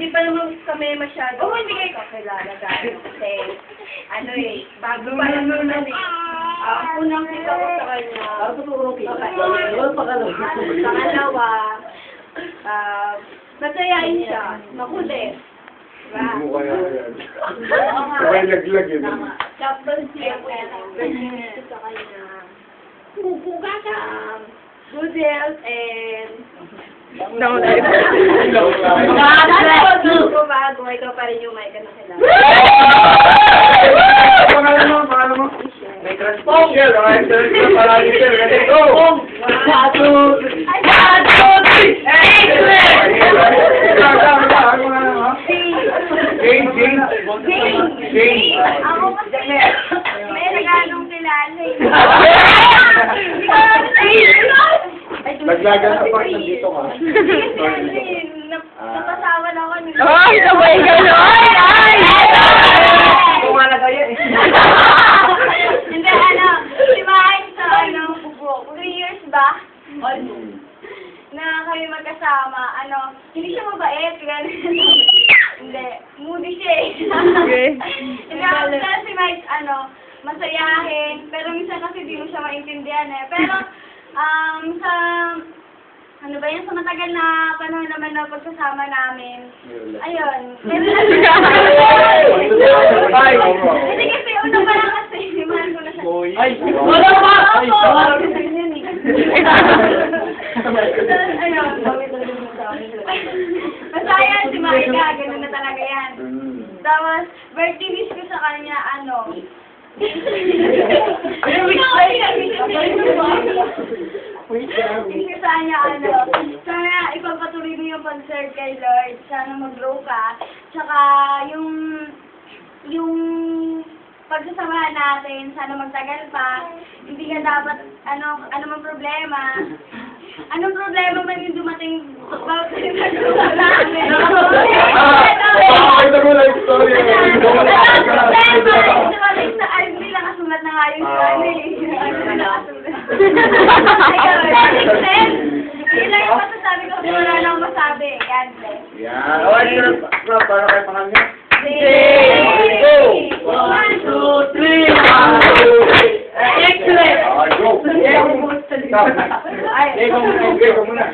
di pa naman kami masyado. Oo, hindi kayo kakilala dahil kasi, bago pa naman eh. Unang kita ko sa kanya. Pangalawa, masayain siya, makulit. Diba? Hindi mo kaya yan. Sabay laglag yun. Tapos siya, sa kanya, pupuga ka, noodles, and bago, ikaw pa rin yung may kanakilala. Pangalan mo? May transport. Shell, okay? Shell, palagi shell. Go! 1, 2, 3. Ako kasi, may naganong kilala eh. Naglagan sa part na dito ka. Napasawan ako. Ay, sabay gano'n! Ay! Kumalaga yan eh. Hindi, si Mike sa, 3 years ba? Na kami magkasama, hindi siya mabait, gano'n. Hindi, moody siya eh. Hindi, ako si Mike, masayahin, pero minsan kasi di mo siya maintindihan eh. Pero, sa matagal na panahon naman na pagsasama namin, ayun. Hindi kasi, una pa lang kasi, mahal ko na siya. Ay! Wala pa! Ayun. Masaya si Marika, gano'n na talaga yan. Tapos, birthday wish ko sa kanya, Wish ko sa kanya, sana ipagpatuloy mo yung pag-serve kay Lord, sana mag-grow ka, tsaka yung pagsasamahan natin, sana magtagal pa, hindi ka dapat, ano mang problema. Anong problema man yung dumating about sa namin? Pakakita mo lang story. Sa RB lang kasulat na nga yung story. Yun lang yung masasabi ko kung wala lang masabi. God bless. Yan. Okay, para kayo pangalan. Go! 1, 2, 3. Excellent! Okay, go. Ay, go muna.